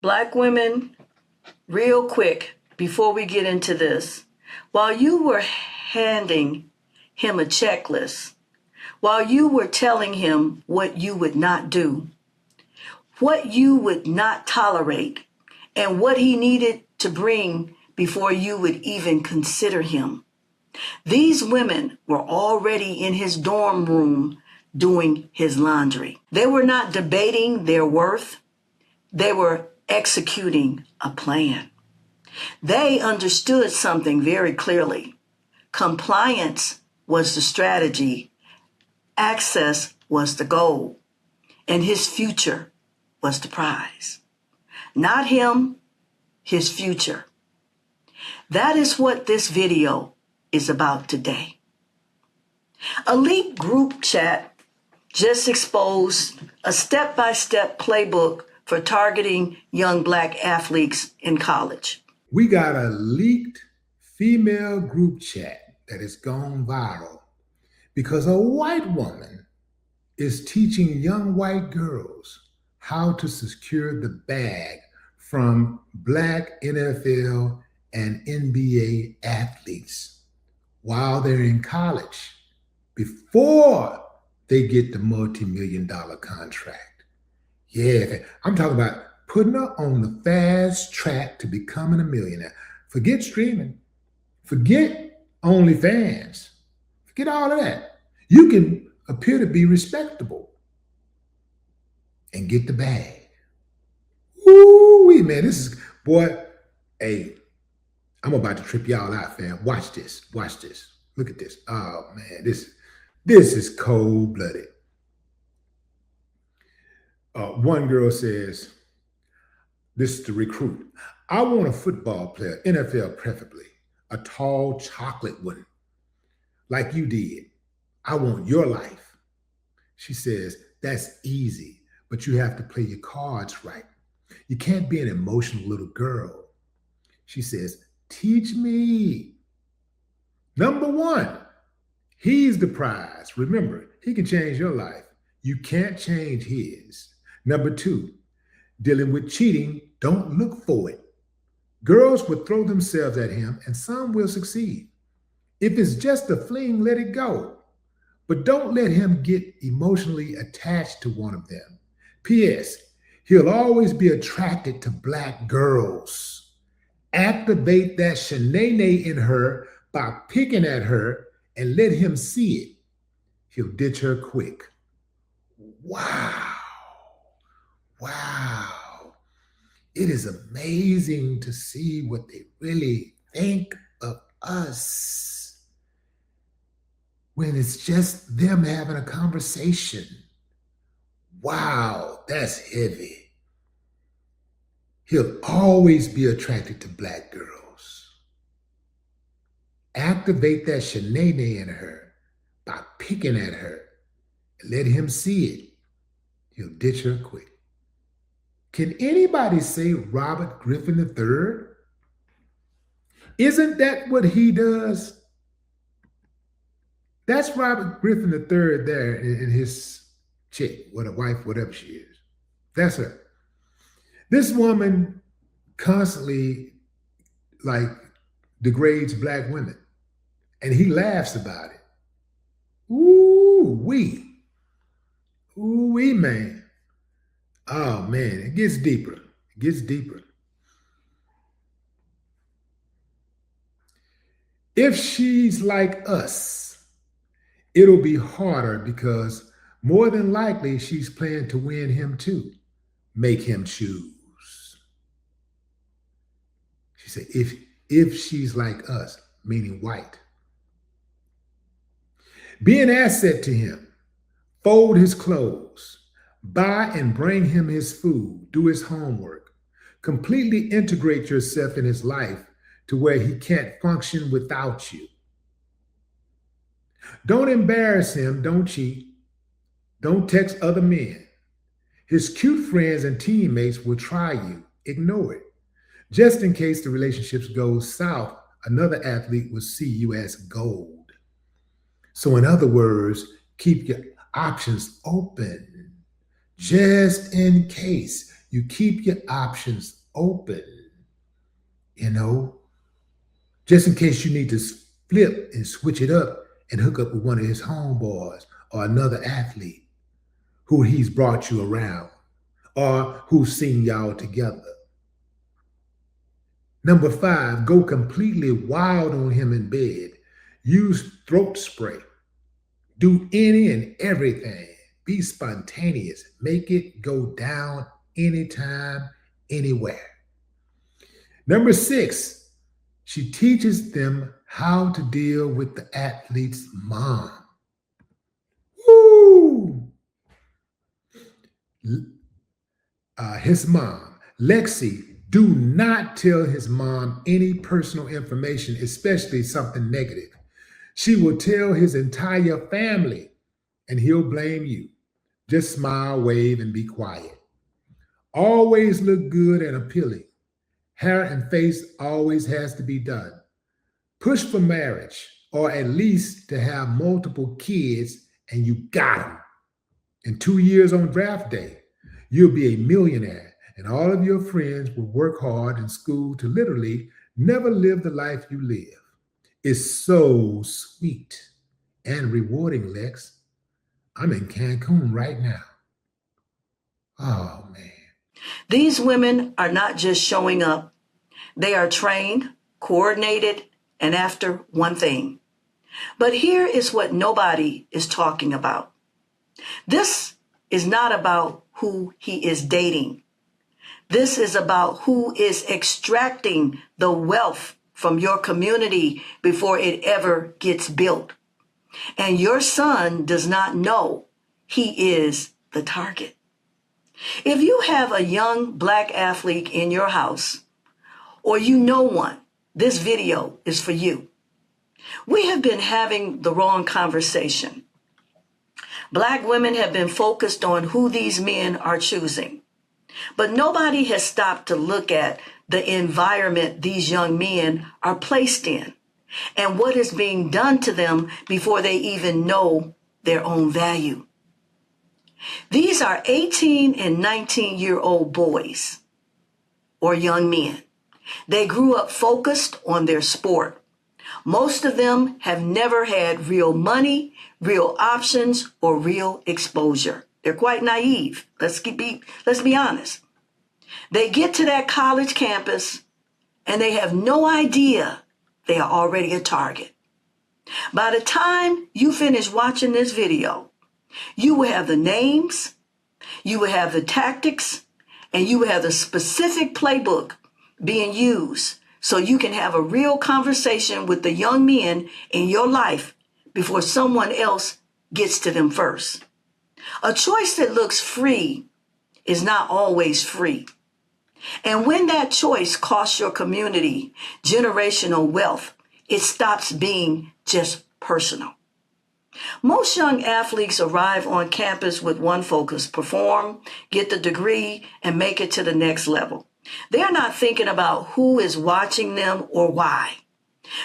Black women, real quick, before we get into this, while you were handing him a checklist, while you were telling him what you would not do, what you would not tolerate, and what he needed to bring before you would even consider him, these women were already in his dorm room doing his laundry. They were not debating their worth. They were executing a plan. They understood something very clearly. Compliance was the strategy. Access was the goal. And his future was the prize. Not him, his future. That is what this video is about today. A leaked group chat just exposed a step-by-step playbook for targeting young Black athletes in college. We got a leaked female group chat that has gone viral because a white woman is teaching young white girls how to secure the bag from Black NFL and NBA athletes while they're in college before they get the multi-million-dollar contract. Yeah, I'm talking about putting her on the fast track to becoming a millionaire. Forget streaming. Forget OnlyFans. Forget all of that. You can appear to be respectable and get the bag. Ooh, man, this is, boy, hey, I'm about to trip y'all out, fam. Watch this. Watch this. Look at this. Oh, man, this is cold-blooded. One girl says, this is the recruit, I want a football player, NFL preferably, a tall chocolate one, like you did. I want your life. She says, that's easy, but you have to play your cards right. You can't be an emotional little girl. She says, teach me. Number one, he's the prize. Remember, he can change your life. You can't change his. Number two, dealing with cheating, don't look for it. Girls will throw themselves at him and some will succeed. If it's just a fling, let it go. But don't let him get emotionally attached to one of them. P.S. He'll always be attracted to Black girls. Activate that shenanay in her by picking at her and let him see it. He'll ditch her quick. Wow. Wow. It is amazing to see what they really think of us when it's just them having a conversation. Wow, that's heavy. He'll always be attracted to Black girls. Activate that shenanay in her by picking at her and let him see it. He'll ditch her quick. Can anybody say Robert Griffin III? Isn't that what he does? That's Robert Griffin III there in his chick, what a wife, whatever she is. That's her. This woman constantly degrades Black women, and he laughs about it. Ooh-wee, man. Oh, man, it gets deeper. It gets deeper. If she's like us, it'll be harder because more than likely she's planning to win him too. Make him choose. She said, if she's like us, meaning white. Be an asset to him. Fold his clothes. Buy and bring him his food. Do his homework. Completely integrate yourself in his life to where he can't function without you. Don't embarrass him. Don't cheat. Don't text other men. His cute friends and teammates will try you. Ignore it. Just in case the relationship goes south, another athlete will see you as gold. So in other words, keep your options open. Just in case You keep your options open, you know, just in case you need to flip and switch it up and hook up with one of his homeboys or another athlete who he's brought you around or who's seen y'all together. Number 5, go completely wild on him in bed. Use throat spray. Do any and everything. Be spontaneous. Make it go down anytime, anywhere. Number 6, she teaches them how to deal with the athlete's mom. Woo! His mom, Lexi, do not tell his mom any personal information, especially something negative. She will tell his entire family and he'll blame you. Just smile, wave, and be quiet. Always look good and appealing. Hair and face always has to be done. Push for marriage or at least to have multiple kids and you got them. In 2 years on draft day, you'll be a millionaire and all of your friends will work hard in school to literally never live the life you live. It's so sweet and rewarding, Lex. I'm in Cancun right now. Oh, man. These women are not just showing up. They are trained, coordinated, and after one thing. But here is what nobody is talking about. This is not about who he is dating. This is about who is extracting the wealth from your community before it ever gets built. And your son does not know he is the target. If you have a young black athlete in your house, or you know one, this video is for you. We have been having the wrong conversation. Black women have been focused on who these men are choosing. But nobody has stopped to look at the environment these young men are placed in and what is being done to them before they even know their own value. These are 18 and 19-year-old boys or young men. They grew up focused on their sport. Most of them have never had real money, real options, or real exposure. They're quite naive. Let's be honest. They get to that college campus and they have no idea they are already a target. By the time you finish watching this video, you will have the names, you will have the tactics, and you will have the specific playbook being used so you can have a real conversation with the young men in your life before someone else gets to them first. A choice that looks free is not always free. And when that choice costs your community generational wealth, it stops being just personal. Most young athletes arrive on campus with one focus: perform, get the degree, and make it to the next level. They're not thinking about who is watching them or why.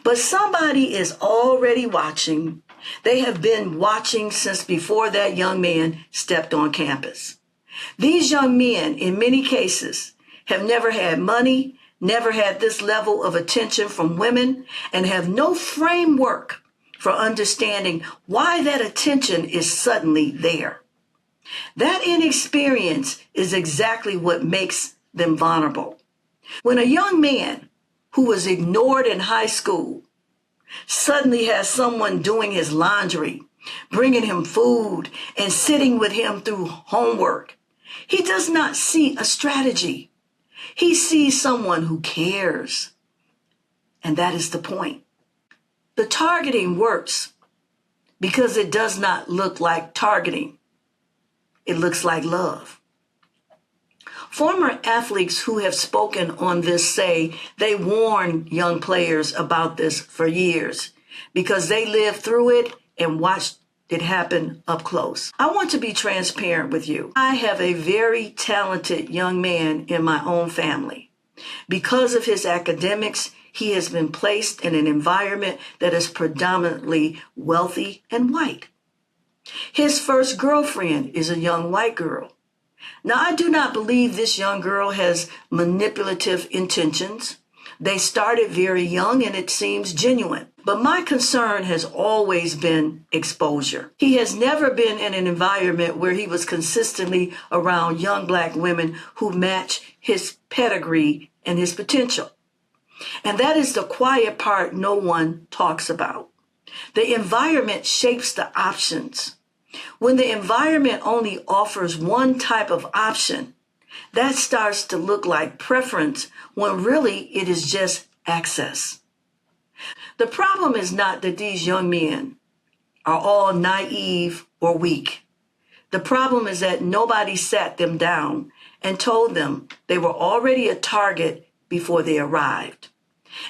But somebody is already watching. They have been watching since before that young man stepped on campus. These young men, in many cases, have never had money, never had this level of attention from women, and have no framework for understanding why that attention is suddenly there. That inexperience is exactly what makes them vulnerable. When a young man who was ignored in high school suddenly has someone doing his laundry, bringing him food, and sitting with him through homework, he does not see a strategy. He sees someone who cares. And that is the point. The targeting works because it does not look like targeting. It looks like love. Former athletes who have spoken on this say they warn young players about this for years because they lived through it and watched it happen up close. I want to be transparent with you. I have a very talented young man in my own family. Because of his academics, he has been placed in an environment that is predominantly wealthy and white. His first girlfriend is a young white girl. Now, I do not believe this young girl has manipulative intentions. They started very young and it seems genuine. But my concern has always been exposure. He has never been in an environment where he was consistently around young black women who match his pedigree and his potential. And that is the quiet part no one talks about. The environment shapes the options. When the environment only offers one type of option, that starts to look like preference when really it is just access. The problem is not that these young men are all naive or weak. The problem is that nobody sat them down and told them they were already a target before they arrived.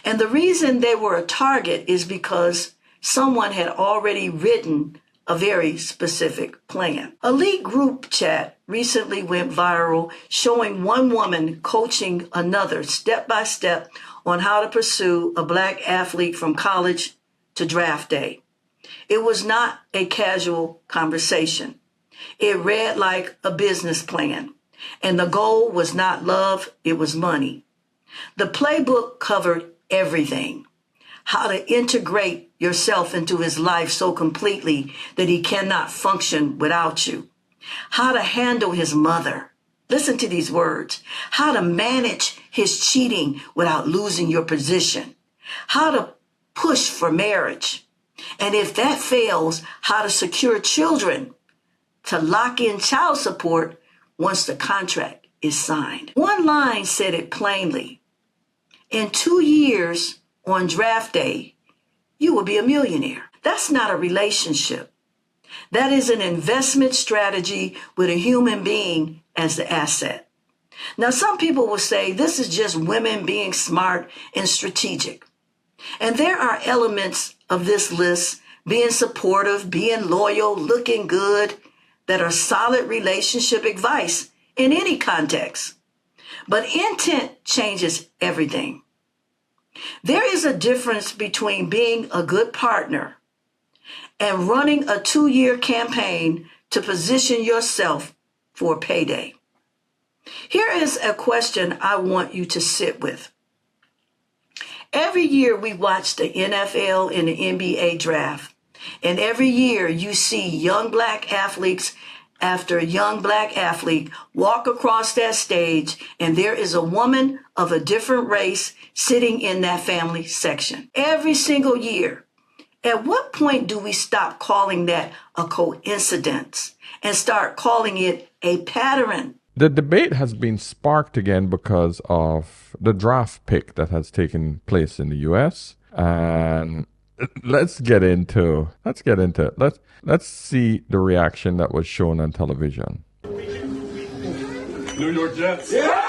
And the reason they were a target is because someone had already written a very specific plan. A leaked group chat recently went viral showing one woman coaching another step by step on how to pursue a black athlete from college to draft day. It was not a casual conversation. It read like a business plan, and the goal was not love, it was money. The playbook covered everything. How to integrate yourself into his life so completely that he cannot function without you. How to handle his mother. Listen to these words. How to manage his cheating without losing your position. How to push for marriage. And if that fails, how to secure children. To lock in child support once the contract is signed. One line said it plainly. In 2 years, on draft day, you will be a millionaire. That's not a relationship. That is an investment strategy with a human being as the asset. Now, some people will say this is just women being smart and strategic. And there are elements of this list, being supportive, being loyal, looking good, that are solid relationship advice in any context. But intent changes everything. There is a difference between being a good partner and running a 2-year campaign to position yourself for payday. Here is a question I want you to sit with. Every year we watch the NFL and the NBA draft, and every year you see young black athletes after a young black athlete walk across that stage, and there is a woman of a different race sitting in that family section. Every single year. At what point do we stop calling that a coincidence and start calling it a pattern? The debate has been sparked again because of the draft pick that has taken place in the US. And let's see the reaction that was shown on television. New York Jets. Yeah!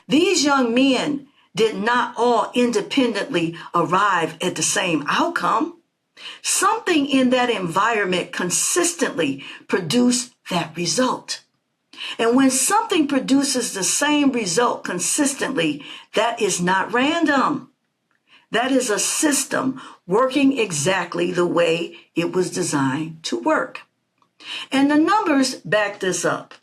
These young men did not all independently arrive at the same outcome. Something in that environment consistently produced that result. And when something produces the same result consistently, that is not random. That is a system working exactly the way it was designed to work. And the numbers back this up.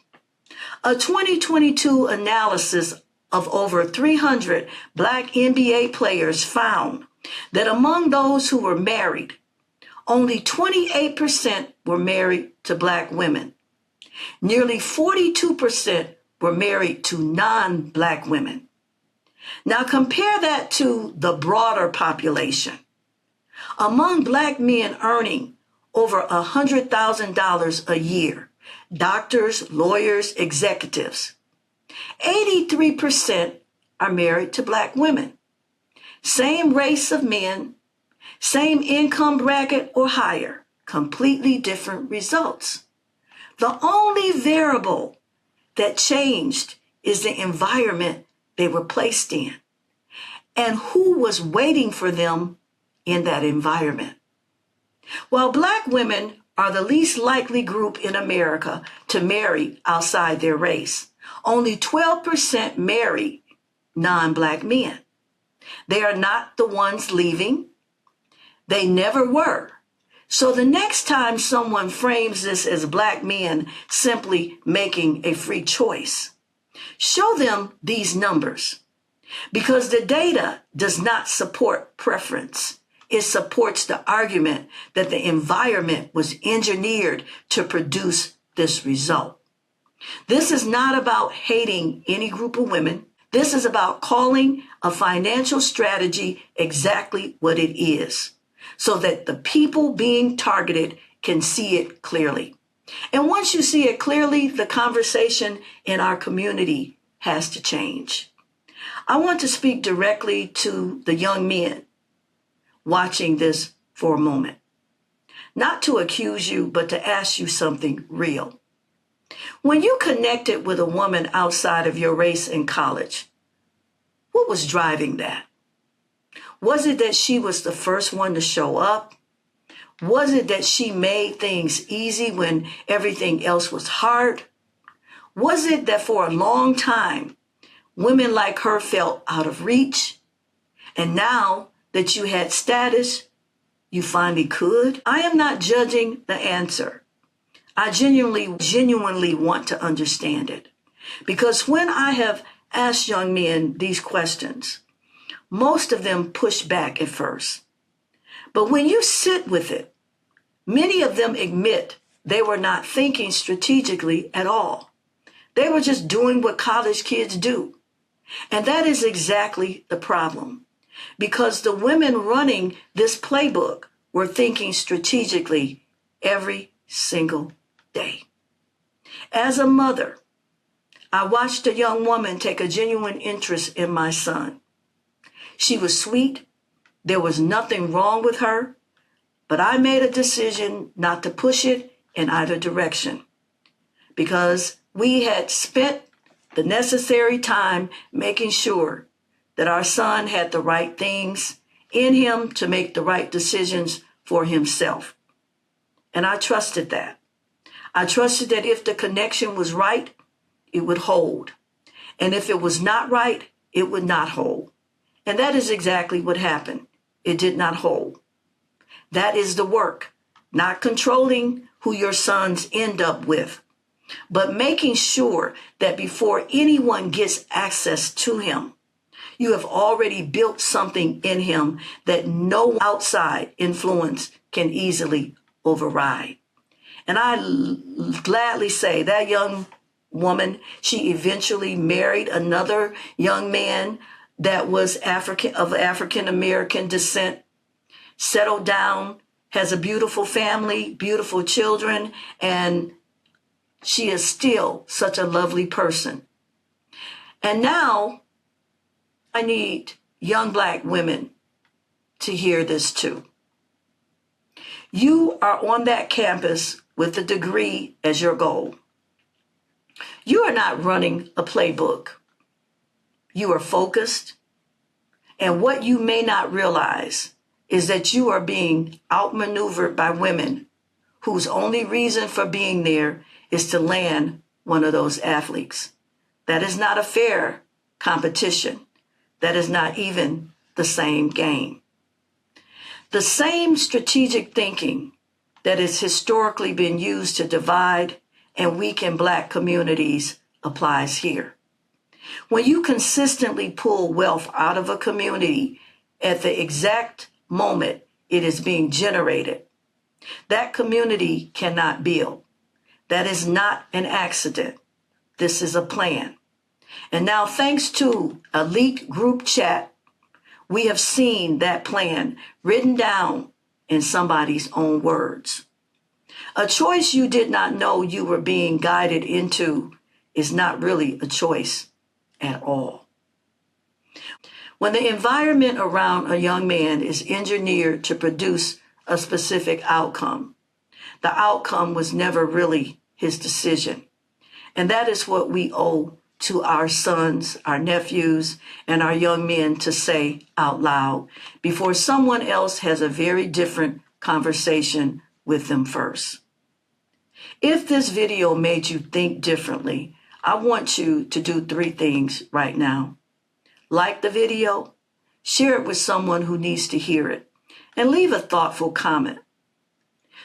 A 2022 analysis of over 300 black NBA players found that among those who were married, only 28% were married to Black women. Nearly 42% were married to non-Black women. Now compare that to the broader population. Among Black men earning over $100,000 a year, doctors, lawyers, executives, 83% are married to Black women. Same race of men, same income bracket or higher, completely different results. The only variable that changed is the environment they were placed in and who was waiting for them in that environment. While Black women are the least likely group in America to marry outside their race, only 12% marry non-Black men. They are not the ones leaving. They never were. So the next time someone frames this as Black men simply making a free choice, show them these numbers, because the data does not support preference. It supports the argument that the environment was engineered to produce this result. This is not about hating any group of women. This is about calling a financial strategy exactly what it is, so that the people being targeted can see it clearly. And once you see it clearly, the conversation in our community has to change. I want to speak directly to the young men watching this for a moment, not to accuse you, but to ask you something real. When you connected with a woman outside of your race in college, what was driving that? Was it that she was the first one to show up? Was it that she made things easy when everything else was hard? Was it that for a long time, women like her felt out of reach? And now that you had status, you finally could? I am not judging the answer. I genuinely want to understand it. Because when I have asked young men these questions, most of them push back at first. But when you sit with it, many of them admit they were not thinking strategically at all. They were just doing what college kids do. And that is exactly the problem. Because the women running this playbook were thinking strategically every single day. As a mother, I watched a young woman take a genuine interest in my son. She was sweet. There was nothing wrong with her, but I made a decision not to push it in either direction because we had spent the necessary time making sure that our son had the right things in him to make the right decisions for himself. And I trusted that. I trusted that if the connection was right, it would hold. And if it was not right, it would not hold. And that is exactly what happened. It did not hold. That is the work, not controlling who your sons end up with, but making sure that before anyone gets access to him, you have already built something in him that no outside influence can easily override. And I gladly say that young woman, she eventually married another young man that was of African American descent, settled down, has a beautiful family, beautiful children, and she is still such a lovely person. And now I need young Black women to hear this too. You are on that campus with a degree as your goal. You are not running a playbook. You are focused. And what you may not realize is that you are being outmaneuvered by women whose only reason for being there is to land one of those athletes. That is not a fair competition. That is not even the same game. The same strategic thinking that has historically been used to divide and weaken Black communities applies here. When you consistently pull wealth out of a community at the exact moment it is being generated. That community cannot build. That is not an accident. This is a plan. And now, thanks to a leaked group chat, we have seen that plan written down in somebody's own words. A choice you did not know you were being guided into is not really a choice at all. When the environment around a young man is engineered to produce a specific outcome, the outcome was never really his decision. And that is what we owe to our sons, our nephews, and our young men to say out loud before someone else has a very different conversation with them first. If this video made you think differently, I want you to do 3 things right now. Like the video, share it with someone who needs to hear it, and leave a thoughtful comment.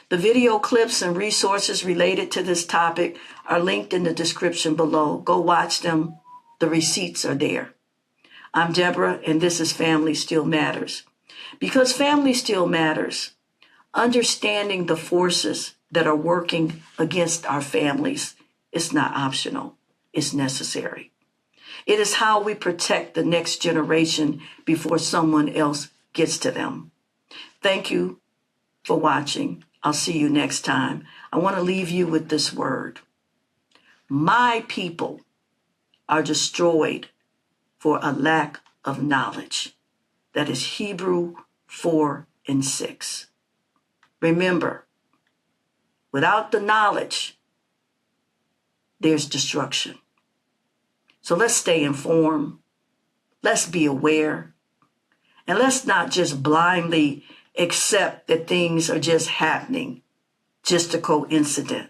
The video clips and resources related to this topic are linked in the description below. Go watch them. The receipts are there. I'm Deborah, and this is Family Still Matters. Because family still matters, understanding the forces that are working against our families is not optional. It's necessary. It is how we protect the next generation before someone else gets to them. Thank you for watching. I'll see you next time. I want to leave you with this word. My people are destroyed for a lack of knowledge. That is Hebrew 4:6. Remember, without the knowledge, there's destruction. So let's stay informed. Let's be aware. And let's not just blindly accept that things are just happening, just a coincidence.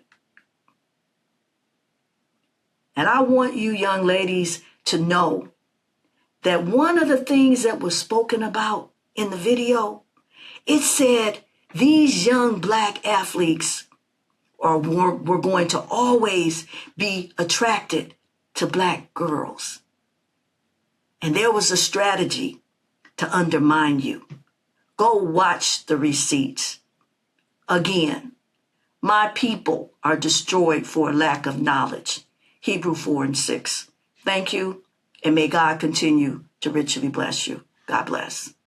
And I want you young ladies to know that one of the things that was spoken about in the video, it said these young Black athletes were going to always be attracted to Black girls. And there was a strategy to undermine you. Go watch the receipts. Again, my people are destroyed for a lack of knowledge. Hebrew 4:6. Thank you, and may God continue to richly bless you. God bless.